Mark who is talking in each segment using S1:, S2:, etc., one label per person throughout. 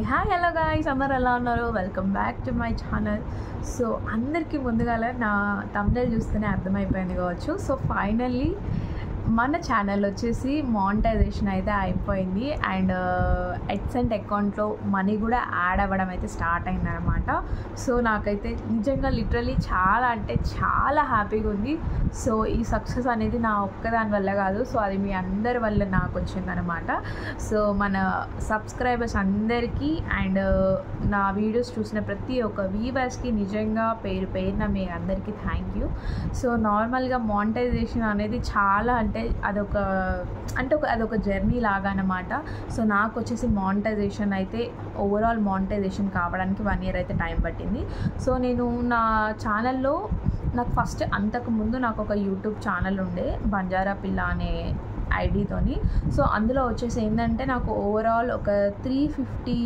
S1: Hi hello guys, అందరు ఎలా ఉన్నారు? Welcome back to my channel. So అందరికీ ముందుగాల నా థంబ్నెయిల్ చూస్తేనే అర్థమైపోయింది కావచ్చు. సో ఫైనల్లీ మన ఛానల్ వచ్చేసి మానిటైజేషన్ అయితే అయిపోయింది అండ్ ఎడ్సెంట్ అకౌంట్లో మనీ కూడా యాడ్ అవ్వడం అయితే స్టార్ట్ అయిందనమాట. సో నాకైతే నిజంగా లిటరలీ చాలా అంటే చాలా హ్యాపీగా ఉంది. సో ఈ సక్సెస్ అనేది నా ఒక్కదాని వల్ల కాదు, సో అది మీ అందరి వల్ల నాకు వచ్చిందనమాట. సో మన సబ్స్క్రైబర్స్ అందరికీ అండ్ నా వీడియోస్ చూసిన ప్రతి ఒక్క వ్యూవర్స్కి నిజంగా పేరు పేరున మీ అందరికీ థ్యాంక్ యూ. సో నార్మల్గా మానిటైజేషన్ అనేది చాలా అంటే అదొక జర్నీ లాగా అనమాట. సో నాకు వచ్చేసి మానిటైజేషన్ అయితే ఓవరాల్ మానిటైజేషన్ కావడానికి 1 year అయితే టైం పట్టింది. సో నేను నా ఛానల్లో నాకు ఫస్ట్ అంతకుముందు నాకు ఒక యూట్యూబ్ ఛానల్ ఉండే, బంజారా పిల్ల అనే ఐడితోని. సో అందులో వచ్చేసి ఏంటంటే నాకు ఓవరాల్ ఒక 350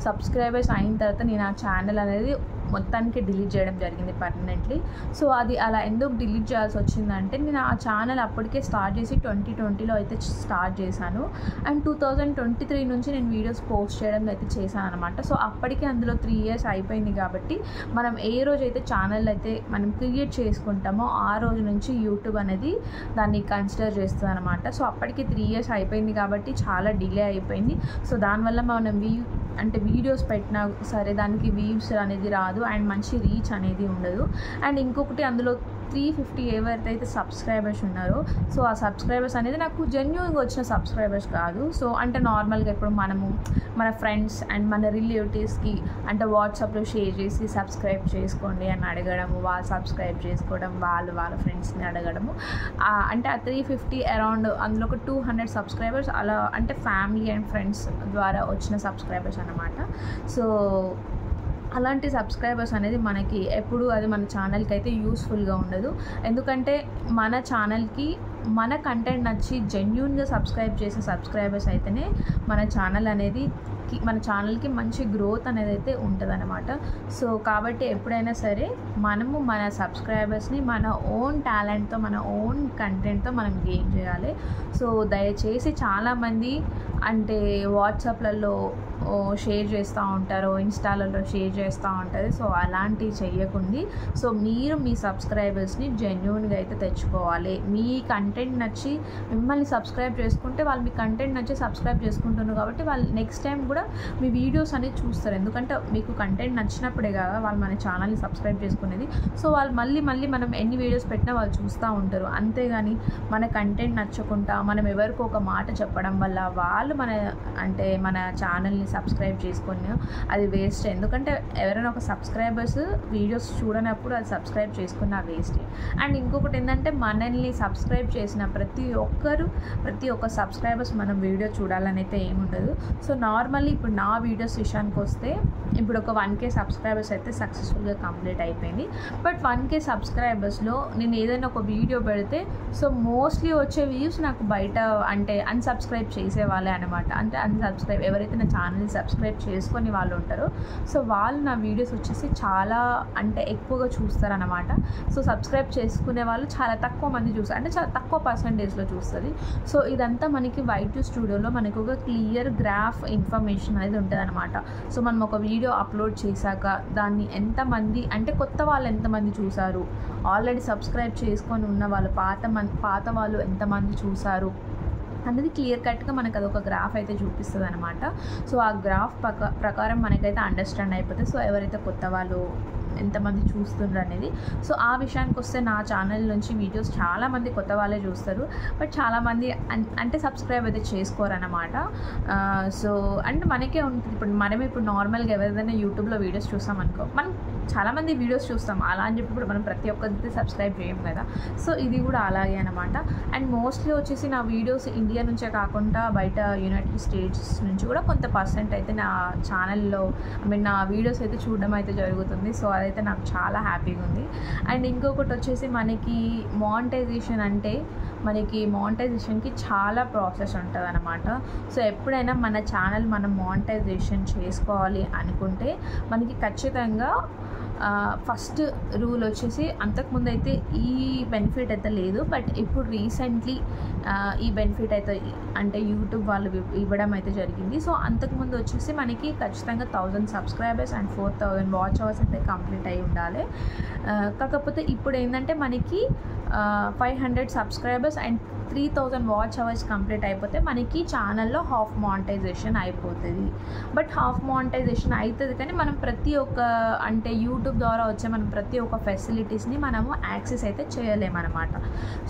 S1: సబ్స్క్రైబర్స్ అయిన తర్వాత నేను ఆ ఛానల్ అనేది మొత్తానికి డిలీట్ చేయడం జరిగింది పర్మనెంట్లీ. సో అది అలా ఎందుకు డిలీట్ చేయాల్సి వచ్చిందంటే, నేను ఆ ఛానల్ అప్పటికే స్టార్ట్ చేసి 2020లో అయితే స్టార్ట్ చేశాను అండ్ 2023 నుంచి నేను వీడియోస్ పోస్ట్ చేయడం అయితే చేశాను అనమాట. సో అప్పటికే అందులో 3 years అయిపోయింది కాబట్టి మనం ఏ రోజైతే ఛానల్ అయితే మనం క్రియేట్ చేసుకుంటామో ఆ రోజు నుంచి యూట్యూబ్ అనేది దాన్ని కన్సిడర్ చేస్తుంది అనమాట. సో అప్పటికి 3 years అయిపోయింది కాబట్టి చాలా డిలే అయిపోయింది. సో దానివల్ల మనం వీడియోస్ పెట్టినా సరే దానికి వ్యూస్ అనేది రాదు అండ్ మంచి రీచ్ అనేది ఉండదు. అండ్ ఇంకొకటి అందులో 350 ఎవరైతే సబ్స్క్రైబర్స్ ఉన్నారో, సో ఆ సబ్స్క్రైబర్స్ అనేది నాకు జెన్యూన్గా వచ్చిన సబ్స్క్రైబర్స్ కాదు. సో అంటే నార్మల్గా ఇప్పుడు మనము మన ఫ్రెండ్స్ అండ్ మన రిలేటివ్స్కి అంటే వాట్సాప్లో షేర్ చేసి సబ్స్క్రైబ్ చేసుకోండి అని అడగడము, వాళ్ళు సబ్స్క్రైబ్ చేసుకోవడం, వాళ్ళ ఫ్రెండ్స్ని అడగడము. అంటే ఆ 350 అరౌండ్ అందులో ఒక 200 సబ్స్క్రైబర్స్ అలా అంటే ఫ్యామిలీ అండ్ ఫ్రెండ్స్ ద్వారా వచ్చిన సబ్స్క్రైబర్స్ అన్నమాట. సో అలాంటి సబ్స్క్రైబర్స్ అనేది మనకి ఎప్పుడు అది మన ఛానల్కి అయితే యూస్ఫుల్గా ఉండదు. ఎందుకంటే మన ఛానల్కి మన కంటెంట్ నచ్చి జెన్యూన్గా సబ్స్క్రైబ్ చేసే సబ్స్క్రైబర్స్ అయితేనే మన ఛానల్కి మంచి గ్రోత్ అనేది అయితే ఉంటుందన్నమాట. సో కాబట్టి ఎప్పుడైనా సరే మనము మన సబ్స్క్రైబర్స్ని మన ఓన్ టాలెంట్తో మన ఓన్ కంటెంట్తో మనం గెయిన్ చేయాలి. సో దయచేసి చాలామంది అంటే వాట్సాప్లలో షేర్ చేస్తూ ఉంటారు, ఇన్స్టాలలో షేర్ చేస్తూ ఉంటారు. సో అలాంటివి చెయ్యకండి. సో మీరు మీ సబ్స్క్రైబర్స్ని జెన్యూన్గా అయితే తెచ్చుకోవాలి. మీ కంటెంట్ నచ్చి మిమ్మల్ని సబ్స్క్రైబ్ చేసుకుంటే వాళ్ళు మీ కంటెంట్ నచ్చి సబ్స్క్రైబ్ చేసుకుంటున్నారు కాబట్టి వాళ్ళు నెక్స్ట్ టైం కూడా మీ వీడియోస్ అనేది చూస్తారు. ఎందుకంటే మీకు కంటెంట్ నచ్చినప్పుడే కదా వాళ్ళు మన ఛానల్ని సబ్స్క్రైబ్ చేసుకునేది. సో వాళ్ళు మళ్ళీ మనం ఎన్ని వీడియోస్ పెట్టినా వాళ్ళు చూస్తూ ఉంటారు. అంతేగాని మన కంటెంట్ నచ్చకుండా మనం ఎవరికో ఒక మాట చెప్పడం వల్ల వాళ్ళు మన ఛానల్ని సబ్స్క్రైబ్ చేసుకొని అది వేస్ట్. ఎందుకంటే ఎవరైనా ఒక సబ్స్క్రైబర్స్ వీడియోస్ చూడనప్పుడు అది సబ్స్క్రైబ్ చేసుకున్న వేస్ట్. అండ్ ఇంకొకటి ఏంటంటే మనల్ని సబ్స్క్రైబ్ చేసిన ప్రతి ఒక్క సబ్స్క్రైబర్స్ మనం వీడియో చూడాలని అయితే ఏముండదు. సో నార్మల్లీ ఇప్పుడు నా వీడియోస్ విషయానికి వస్తే ఇప్పుడు ఒక 1K సబ్స్క్రైబర్స్ అయితే సక్సెస్ఫుల్గా కంప్లీట్ అయిపోయింది. బట్ 1K సబ్స్క్రైబర్స్లో నేను ఏదైనా ఒక వీడియో పెడితే సో మోస్ట్లీ వచ్చే వ్యూస్ నాకు బయట అంటే అన్సబ్స్క్రైబ్ చేసేవాళ్ళే అనమాట. అంటే అన్సబ్స్క్రైబ్ ఎవరైతే నా ఛానల్ని సబ్స్క్రైబ్ చేసుకొని వాళ్ళు ఉంటారో సో వాళ్ళు నా వీడియోస్ వచ్చేసి చాలా అంటే ఎక్కువగా చూస్తారనమాట. సో సబ్స్క్రైబ్ చేసుకునే వాళ్ళు చాలా తక్కువ మంది చూస్తారు, అంటే చాలా తక్కువ పర్సంటేజ్లో చూస్తుంది. సో ఇదంతా మనకి YT స్టూడియోలో మనకు ఒక క్లియర్ గ్రాఫ్ ఇన్ఫర్మేషన్ అనేది ఉంటుంది అనమాట. సో మనం ఒక వీడియో అప్లోడ్ చేశాక దాన్ని ఎంతమంది అంటే కొత్త వాళ్ళు ఎంతమంది చూసారు, ఆల్రెడీ సబ్స్క్రైబ్ చేసుకొని ఉన్న వాళ్ళు పాత వాళ్ళు ఎంతమంది చూసారు అనేది క్లియర్ కట్గా మనకు అదొక గ్రాఫ్ అయితే చూపిస్తుంది అనమాట. సో ఆ గ్రాఫ్ ప్రకారం మనకైతే అండర్స్టాండ్ అయిపోతుంది సో ఎవరైతే కొత్త వాళ్ళు ఎంతమంది చూస్తున్నారు అనేది. సో ఆ విషయానికి వస్తే నా ఛానల్ నుంచి వీడియోస్ చాలామంది కొత్త వాళ్ళే చూస్తారు, బట్ చాలామంది అంటే సబ్స్క్రైబ్ అయితే చేసుకోరన్నమాట. సో అంటే మనకే ఉంటుంది. ఇప్పుడు నార్మల్గా ఎవరిదైనా యూట్యూబ్లో వీడియోస్ చూస్తాం అనుకో, మనం చాలామంది వీడియోస్ చూస్తాం, అలా అని చెప్పి ఇప్పుడు మనం ప్రతి ఒక్కరికి సబ్స్క్రైబ్ చేయం కదా. సో ఇది కూడా అలాగే అనమాట. అండ్ మోస్ట్లీ వచ్చేసి నా వీడియోస్ ఇండియా నుంచే కాకుండా బయట యునైటెడ్ స్టేట్స్ నుంచి కూడా కొంత పర్సెంట్ అయితే నా ఛానల్లో నా వీడియోస్ అయితే చూడడం అయితే జరుగుతుంది. సో అదైతే నాకు చాలా హ్యాపీగా ఉంది. అండ్ ఇంకొకటి వచ్చేసి మనకి మానిటైజేషన్కి చాలా ప్రాసెస్ ఉంటుంది అనమాట. సో ఎప్పుడైనా మన ఛానల్ మనం మానిటైజేషన్ చేసుకోవాలి అనుకుంటే మనకి ఖచ్చితంగా ఫస్ట్ రూల్ వచ్చేసి అంతకుముందు అయితే ఈ బెనిఫిట్ అయితే లేదు, బట్ ఇప్పుడు రీసెంట్లీ ఈ బెనిఫిట్ అయితే అంటే యూట్యూబ్ వాళ్ళు ఇవ్వడం అయితే జరిగింది. సో అంతకుముందు వచ్చేసి మనకి ఖచ్చితంగా 1000 సబ్స్క్రైబర్స్ అండ్ 4000 వాచ్ అవర్స్ అయితే కంప్లీట్ అయి ఉండాలి. కాకపోతే ఇప్పుడు ఏంటంటే మనకి 500 subscribers and 3000 watch hours complete అయిపోతే మనకి ఛానల్లో హాఫ్ మానిటైజేషన్ అయిపోతుంది. బట్ హాఫ్ మానిటైజేషన్ అవుతుంది కానీ మనం ప్రతి ఒక్క అంటే యూట్యూబ్ ద్వారా వచ్చే మనం ప్రతి ఒక్క ఫెసిలిటీస్ని మనము యాక్సెస్ అయితే చేయలేమన్నమాట.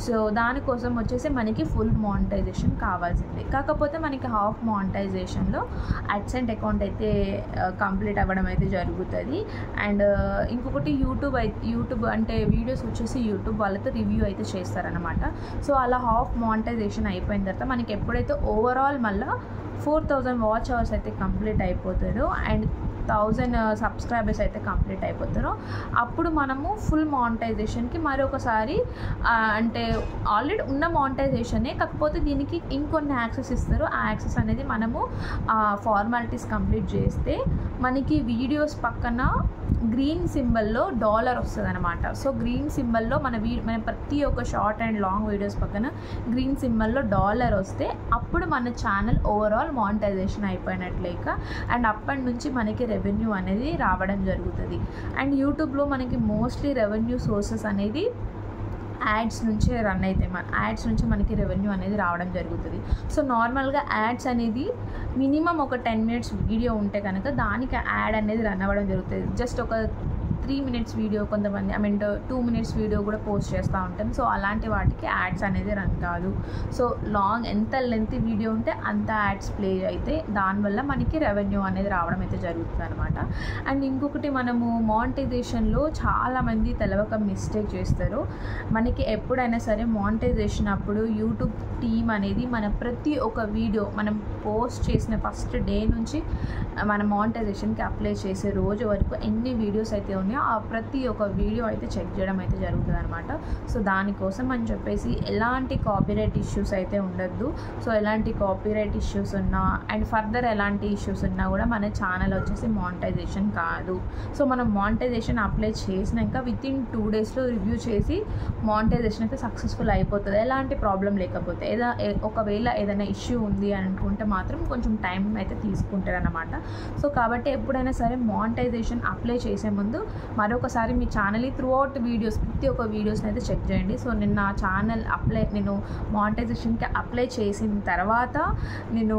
S1: సో దానికోసం వచ్చేసి మనకి ఫుల్ మానిటైజేషన్ కావాల్సింది. కాకపోతే మనకి హాఫ్ మానిటైజేషన్లో అడ్సెంట్ అకౌంట్ అయితే కంప్లీట్ అవ్వడం అయితే జరుగుతుంది. అండ్ ఇంకొకటి యూట్యూబ్ అంటే వీడియోస్ వచ్చేసి యూట్యూబ్ వాళ్ళతో రివ్యూ అయితే చేస్తారనమాట. సో అలా హాఫ్ మానిటైజేషన్ అయిపోయిన తర్వాత మనకి ఎప్పుడైతే ఓవరాల్ మళ్ళీ 4000 వాచ్ అవర్స్ అయితే కంప్లీట్ అయిపోతారో అండ్ 1000 సబ్స్క్రైబర్స్ అయితే కంప్లీట్ అయిపోతారో అప్పుడు మనము ఫుల్ మానిటైజేషన్కి మరొకసారి అంటే ఆల్రెడీ ఉన్న మానిటైజేషనే కాకపోతే దీనికి ఇంకొన్ని యాక్సెస్ ఇస్తారు. ఆ యాక్సెస్ అనేది మనము ఫార్మాలిటీస్ కంప్లీట్ చేస్తే మనకి వీడియోస్ పక్కన గ్రీన్ సింబల్లో డాలర్ వస్తుంది అనమాట. సో గ్రీన్ సింబల్లో మన ప్రతి ఒక్క షార్ట్ అండ్ లాంగ్ వీడియోస్ పక్కన గ్రీన్ సింబల్లో డాలర్ వస్తే అప్పుడు మన ఛానల్ ఓవరాల్ మానిటైజేషన్ అయిపోయినట్లేక అండ్ అప్పటి నుంచి మనకి రెవెన్యూ అనేది రావడం జరుగుతుంది. అండ్ యూట్యూబ్లో మనకి మోస్ట్లీ రెవెన్యూ సోర్సెస్ అనేది యాడ్స్ నుంచే రన్ అవుతాయి. యాడ్స్ నుంచి మనకి రెవెన్యూ అనేది రావడం జరుగుతుంది. సో నార్మల్గా యాడ్స్ అనేది మినిమం ఒక 10 minutes వీడియో ఉంటే కనుక దానికి యాడ్ అనేది రన్ అవ్వడం జరుగుతుంది. జస్ట్ ఒక 3 minutes వీడియో కొంతమంది 2 minutes వీడియో కూడా పోస్ట్ చేస్తూ ఉంటాం. సో అలాంటి వాటికి యాడ్స్ అనేది రన్ కాదు. సో ఎంత లెంత్ వీడియో ఉంటే అంత యాడ్స్ ప్లే అయితే దానివల్ల మనకి రెవెన్యూ అనేది రావడం అయితే జరుగుతుంది అనమాట. అండ్ ఇంకొకటి మనము మానిటైజేషన్లో చాలామంది తెలవక మిస్టేక్ చేస్తారు. మనకి ఎప్పుడైనా సరే మానిటైజేషన్ అప్పుడు యూట్యూబ్ టీమ్ అనేది మన ప్రతి ఒక్క వీడియో మనం పోస్ట్ చేసిన ఫస్ట్ డే నుంచి మన మానిటైజేషన్కి అప్లై చేసే రోజు వరకు ఎన్ని వీడియోస్ అయితే ఉన్నాయో ఆ ప్రతి ఒక్క వీడియో అయితే చెక్ చేయడం అయితే జరుగుతుంది అనమాట. సో దానికోసం అని చెప్పేసి ఎలాంటి కాపీరైట్ ఇష్యూస్ అయితే ఉండద్దు. సో ఎలాంటి కాపీరైట్ ఇష్యూస్ ఉన్నా అండ్ ఫర్దర్ ఎలాంటి ఇష్యూస్ ఉన్నా కూడా మన ఛానల్ వచ్చేసి మానిటైజేషన్ కాదు. సో మనం మానిటైజేషన్ అప్లై చేసినాక వితిన్ 2 daysలో రివ్యూ చేసి మానిటైజేషన్ అయితే సక్సెస్ఫుల్ అయిపోతుంది. ఎలాంటి ప్రాబ్లం లేకపోతే ఒకవేళ ఏదైనా ఇష్యూ ఉంది అని అనుకుంటే మాత్రం కొంచెం టైం అయితే తీసుకుంటారు అన్నమాట. సో కాబట్టి ఎప్పుడైనా సరే మానిటైజేషన్ అప్లై చేసే ముందు మరొకసారి మీ ఛానల్ని త్రూఅవుట్ వీడియోస్ ప్రతి ఒక్క వీడియోస్ని అయితే చెక్ చేయండి. సో నేను నా ఛానల్ నేను మానిటైజేషన్కి అప్లై చేసిన తర్వాత నేను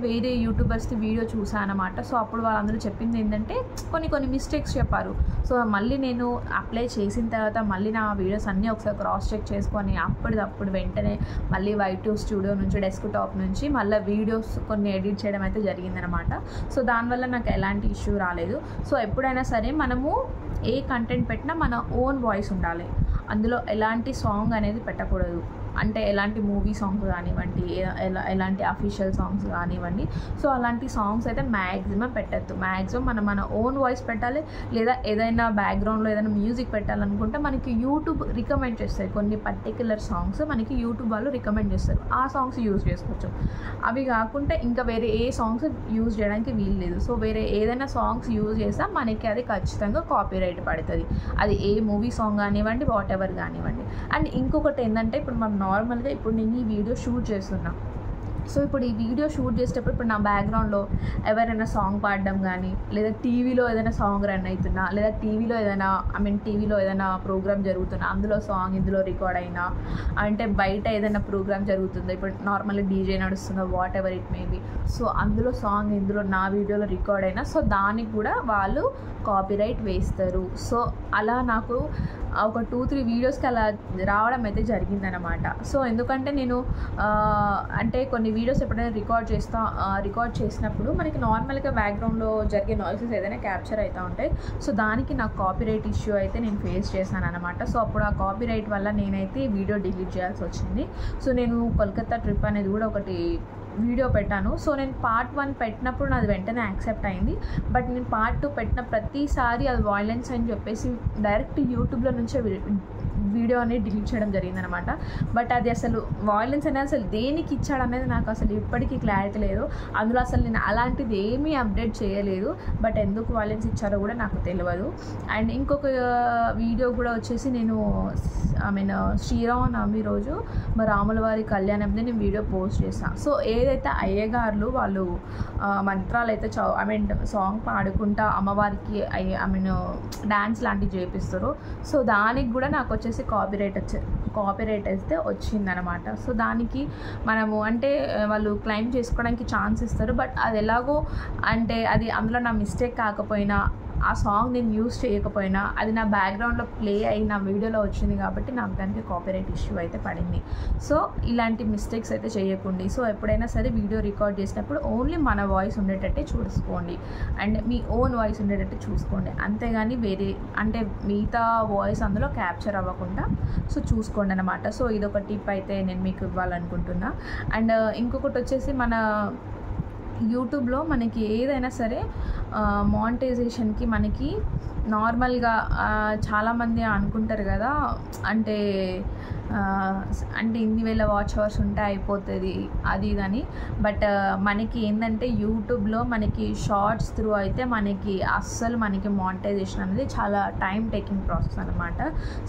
S1: వేరే యూట్యూబర్స్ది వీడియో చూసాను అనమాట. సో అప్పుడు వాళ్ళందరూ చెప్పింది ఏంటంటే కొన్ని మిస్టేక్స్ చెప్పారు. సో మళ్ళీ నేను అప్లై చేసిన తర్వాత మళ్ళీ నా వీడియోస్ అన్నీ ఒకసారి క్రాస్ చెక్ చేసుకొని అప్పటిదప్పుడు వెంటనే మళ్ళీ Y2 స్టూడియో నుంచి డెస్క్టాప్ నుంచి మళ్ళీ వీడియోస్ కొన్ని ఎడిట్ చేయడం అయితే జరిగిందనమాట. సో దానివల్ల నాకు ఎలాంటి ఇష్యూ రాలేదు. సో ఎప్పుడైనా సరే మనము ఏ కంటెంట్ పెట్టినా మన ఓన్ వాయిస్ ఉండాలి. అందులో ఎలాంటి సాంగ్ అనేది పెట్టకూడదు. అంటే ఎలాంటి మూవీ సాంగ్స్ కానివ్వండి, ఎలాంటి అఫీషియల్ సాంగ్స్ కానివ్వండి. సో అలాంటి సాంగ్స్ అయితే మ్యాక్సిమం పెట్టద్దు. మ్యాక్సిమం మన ఓన్ వాయిస్ పెట్టాలి. లేదా ఏదైనా బ్యాక్గ్రౌండ్లో ఏదైనా మ్యూజిక్ పెట్టాలనుకుంటే మనకి యూట్యూబ్ రికమెండ్ చేస్తారు. కొన్ని పర్టిక్యులర్ సాంగ్స్ మనకి యూట్యూబ్ వాళ్ళు రికమెండ్ చేస్తారు. ఆ సాంగ్స్ యూజ్ చేసుకోవచ్చు. అవి కాకుండా ఇంకా వేరే ఏ సాంగ్స్ యూజ్ చేయడానికి వీలు లేదు. సో వేరే ఏదైనా సాంగ్స్ యూజ్ చేసినా మనకి అది ఖచ్చితంగా కాపీరైట్ పడుతుంది. అది ఏ మూవీ సాంగ్ కానివ్వండి, వాట్ ఎవర్ కానివ్వండి. అండ్ ఇంకొకటి ఏంటంటే ఇప్పుడు మనం నార్మల్గా ఇప్పుడు నేను ఈ వీడియో షూట్ చేస్తున్నా. సో ఇప్పుడు ఈ వీడియో షూట్ చేసేటప్పుడు ఇప్పుడు నా బ్యాక్గ్రౌండ్లో ఎవరైనా సాంగ్ పాడడం కానీ, లేదా టీవీలో ఏదైనా సాంగ్ రన్ అవుతున్నా, లేదా టీవీలో ఏదైనా ప్రోగ్రామ్ జరుగుతున్నా అందులో సాంగ్ ఇందులో రికార్డ్ అయినా, అంటే బయట ఏదైనా ప్రోగ్రామ్ జరుగుతుందో ఇప్పుడు నార్మల్గా డీజే నడుస్తుందో what ever it may be. So అందులో సాంగ్ ఇందులో నా వీడియోలో రికార్డ్ అయినా సో దానికి కూడా వాళ్ళు కాపీరైట్ వేస్తారు. సో అలా నాకు ఒక 2-3 వీడియోస్కి అలా రావడం అయితే జరిగిందనమాట. సో ఎందుకంటే నేను కొన్ని వీడియోస్ ఎప్పుడైనా రికార్డ్ చేసినప్పుడు మనకి నార్మల్గా బ్యాక్గ్రౌండ్లో జరిగే నాయిసెస్ ఏదైనా క్యాప్చర్ అవుతూ ఉంటాయి. సో దానికి నాకు కాపీరైట్ ఇష్యూ అయితే నేను ఫేస్ చేశాను అనమాట. సో అప్పుడు ఆ కాపీరైట్ వల్ల నేనైతే వీడియో డిలీట్ చేయాల్సి వచ్చింది. సో నేను కోల్కతా ట్రిప్ అనేది కూడా ఒకటి వీడియో పెట్టాను. సో నేను పార్ట్ 1 పెట్టినప్పుడు నాది వెంటనే యాక్సెప్ట్ అయింది. బట్ నేను పార్ట్ 2 పెట్టిన ప్రతిసారి అది వాయిలెన్స్ అని చెప్పేసి డైరెక్ట్ యూట్యూబ్లో నుంచే వీడియో అనేది డిలీట్ చేయడం జరిగిందనమాట. బట్ అది అసలు వాయిలెన్స్ అనేది అసలు దేనికి ఇచ్చాడనేది నాకు అసలు ఇప్పటికీ క్లారిటీ లేదు. అందులో అసలు నేను అలాంటిది ఏమీ అప్డేట్ చేయలేదు. బట్ ఎందుకు వాయిలెన్స్ ఇచ్చారో కూడా నాకు తెలియదు. అండ్ ఇంకొక వీడియో కూడా వచ్చేసి నేను శ్రీరామనవమి రోజు మా రాముల వారి కళ్యాణంని నేను వీడియో పోస్ట్ చేశాను. సో ఏదైతే అయ్యగారులు వాళ్ళు మంత్రాలు అయితే సాంగ్ పాడుకుంటా అమ్మవారికి డ్యాన్స్ లాంటివి చేపిస్తారు. సో దానికి కూడా నాకు వచ్చేసి కాపీరైట్ అయితే వచ్చిందనమాట. సో దానికి మనము అంటే వాళ్ళు క్లెయిమ్ చేసుకోవడానికి ఛాన్స్ ఇస్తారు. బట్ అది ఎలాగో అంటే అది అందులో నా మిస్టేక్ కాకపోయినా, ఆ సాంగ్ నేను యూజ్ చేయకపోయినా, అది నా బ్యాక్గ్రౌండ్లో ప్లే అయ్యి నా వీడియోలో వచ్చింది కాబట్టి నాకు దానికి కాపీరైట్ ఇష్యూ అయితే పడింది. సో ఇలాంటి మిస్టేక్స్ అయితే చేయకండి. సో ఎప్పుడైనా సరే వీడియో రికార్డ్ చేసినప్పుడు ఓన్లీ మన వాయిస్ ఉండేటట్టే చూసుకోండి అండ్ మీ ఓన్ వాయిస్ ఉండేటట్టు చూసుకోండి. అంతేగాని వేరే అంటే మిగతా వాయిస్ అందులో క్యాప్చర్ అవ్వకుండా సో చూసుకోండి అనమాట. సో ఇదొక టిప్ అయితే నేను మీకు ఇవ్వాలనుకుంటున్నా. అండ్ ఇంకొకటి వచ్చేసి మన యూట్యూబ్లో మనకి ఏదైనా సరే మానిటైజేషన్కి మనకి నార్మల్గా చాలామంది అనుకుంటారు కదా, అంటే ఇన్ని వేల వాచ్ అవర్స్ ఉంటే అయిపోతుంది అది ఇదని. బట్ మనకి ఏంటంటే యూట్యూబ్లో మనకి షార్ట్స్ త్రూ అయితే మనకి అస్సలు మనకి మానిటైజేషన్ అనేది చాలా టైం టేకింగ్ ప్రాసెస్ అనమాట.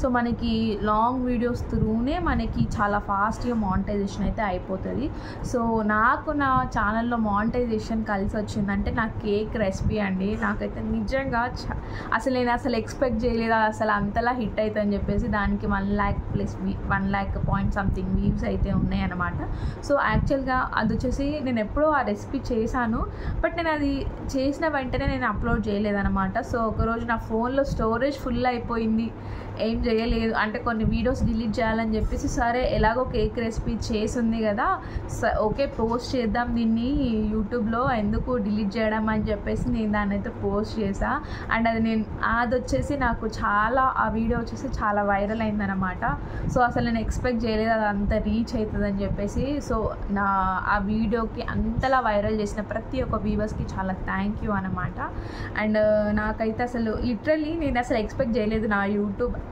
S1: సో మనకి లాంగ్ వీడియోస్ త్రూనే మనకి చాలా ఫాస్ట్గా మానిటైజేషన్ అయితే అయిపోతుంది. సో నాకు నా ఛానల్లో మానిటైజేషన్ కలిసి వచ్చిందంటే నా కేక్ రెసిపీ అండి. నాకైతే నిజంగా నేను అసలు ఎక్స్పెక్ట్ చేయలేదు అసలు అంతలా హిట్ అవుతుందని చెప్పేసి. దానికి 1 lakh plus 1 lakh point something views అయితే ఉన్నాయన్నమాట. సో యాక్చువల్గా అది వచ్చేసి నేను ఎప్పుడో ఆ రెసిపీ చేశాను, బట్ నేను అది చేసిన వెంటనే నేను అప్లోడ్ చేయలేదన్నమాట. సో ఒకరోజు నా ఫోన్లో స్టోరేజ్ ఫుల్ అయిపోయింది, ఏం చేయలేదు. అంటే కొన్ని వీడియోస్ డిలీట్ చేయాలని చెప్పేసి సరే ఎలాగో కేక్ రెసిపీ చేసింది కదా, ఓకే పోస్ట్ చేద్దాం దీన్ని యూట్యూబ్లో, ఎందుకు డిలీట్ చేయడం అని చెప్పేసి నేను దాన్ని అయితే పోస్ట్ చేసా. అండ్ అది వచ్చేసి నాకు ఆ వీడియో వచ్చేసి చాలా వైరల్ అయిందనమాట. సో అసలు నేను ఎక్స్పెక్ట్ చేయలేదు అది అంత రీచ్ అవుతుందని చెప్పేసి. సో ఆ వీడియోకి అంతలా వైరల్ చేసిన ప్రతి ఒక్క వ్యూవర్స్కి చాలా థ్యాంక్ యూ అనమాట. అండ్ నాకైతే అసలు లిటరల్లీ నేను అసలు ఎక్స్పెక్ట్ చేయలేదు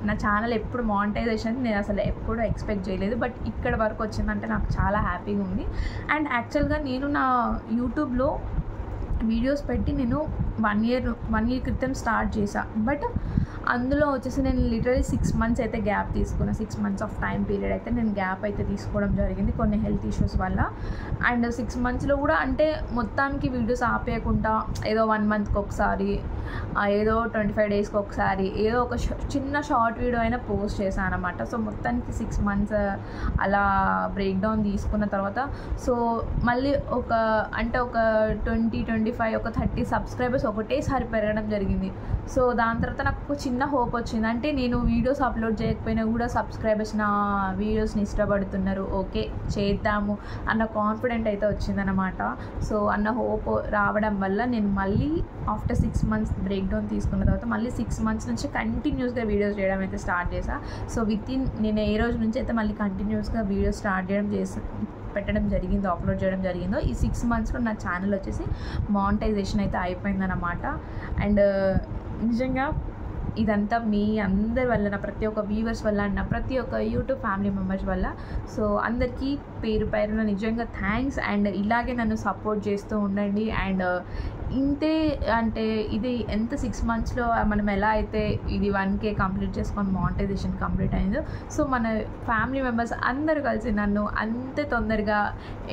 S1: నా ఛానల్ ఎప్పుడు మానిటైజేషన్ నేను అసలు ఎప్పుడు ఎక్స్పెక్ట్ చేయలేదు. బట్ ఇక్కడ వరకు వచ్చిందంటే నాకు చాలా హ్యాపీగా ఉంది. అండ్ యాక్చువల్గా నేను నా యూట్యూబ్లో వీడియోస్ పెట్టి నేను 1 year క్రితం స్టార్ట్ చేశాను. బట్ అందులో వచ్చేసి నేను లిటరలీ 6 months అయితే గ్యాప్ తీసుకున్నాను. 6 months ఆఫ్ టైం పీరియడ్ అయితే నేను గ్యాప్ అయితే తీసుకోవడం జరిగింది కొన్ని హెల్త్ ఇష్యూస్ వల్ల. అండ్ 6 monthsలో కూడా అంటే మొత్తానికి వీడియోస్ ఆపేయకుండా ఏదో 1 monthకి ఒకసారి, ఏదో 25 daysకి ఒకసారి ఏదో ఒక చిన్న షార్ట్ వీడియో అయినా పోస్ట్ చేశాను అనమాట. సో మొత్తానికి 6 months అలా బ్రేక్ డౌన్ తీసుకున్న తర్వాత సో మళ్ళీ ఒక 20-25 ఒక 30 సబ్స్క్రైబర్స్ ఒకటేసారి పెరగడం జరిగింది. సో దాని తర్వాత నాకు ఒక చిన్న హోప్ వచ్చింది, అంటే నేను వీడియోస్ అప్లోడ్ చేయకపోయినా కూడా సబ్స్క్రైబర్స్ నా వీడియోస్ని ఇష్టపడుతున్నారు, ఓకే చేద్దాము అన్న కాన్ఫిడెంట్ అయితే వచ్చిందనమాట. సో అన్న హోప్ రావడం వల్ల నేను మళ్ళీ ఆఫ్టర్ 6 months బ్రేక్ డౌన్ తీసుకున్న తర్వాత మళ్ళీ 6 months నుంచి కంటిన్యూస్గా వీడియోస్ చేయడం అయితే స్టార్ట్ చేశాను. సో నేను ఏ రోజు నుంచి అయితే మళ్ళీ కంటిన్యూస్గా వీడియోస్ స్టార్ట్ పెట్టడం జరిగిందో, అప్లోడ్ చేయడం జరిగిందో, ఈ 6 monthsలో నా ఛానల్ వచ్చేసి మానిటైజేషన్ అయితే అయిపోయిందన్నమాట. అండ్ నిజంగా ఇదంతా మీ అందరి వల్ల, నా ప్రతి ఒక్క వ్యూవర్స్ వల్ల, నా ప్రతి ఒక్క యూట్యూబ్ ఫ్యామిలీ మెంబర్స్ వల్ల. సో అందరికీ పేరున నిజంగా థ్యాంక్స్. అండ్ ఇలాగే నన్ను సపోర్ట్ చేస్తూ ఉండండి. అండ్ ఇంతే అంటే ఇది ఎంత 6 monthsలో మనం ఎలా అయితే ఇది 1K కంప్లీట్ చేసుకొని మానిటైజేషన్ కంప్లీట్ అయిందో, సో మన ఫ్యామిలీ మెంబర్స్ అందరూ కలిసి నన్ను అంతే తొందరగా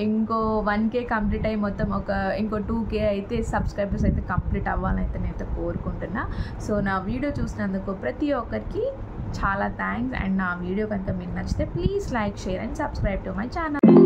S1: ఇంకో 1K కంప్లీట్ అయ్యి మొత్తం ఇంకో 2K అయితే సబ్స్క్రైబర్స్ అయితే కంప్లీట్ అవ్వాలని అయితే నేనైతే కోరుకుంటున్నా. సో నా వీడియో చూసినందుకు ప్రతి ఒక్కరికి చాలా థ్యాంక్స్. అండ్ నా వీడియో కనుక మీకు నచ్చితే please like, share and subscribe to my channel.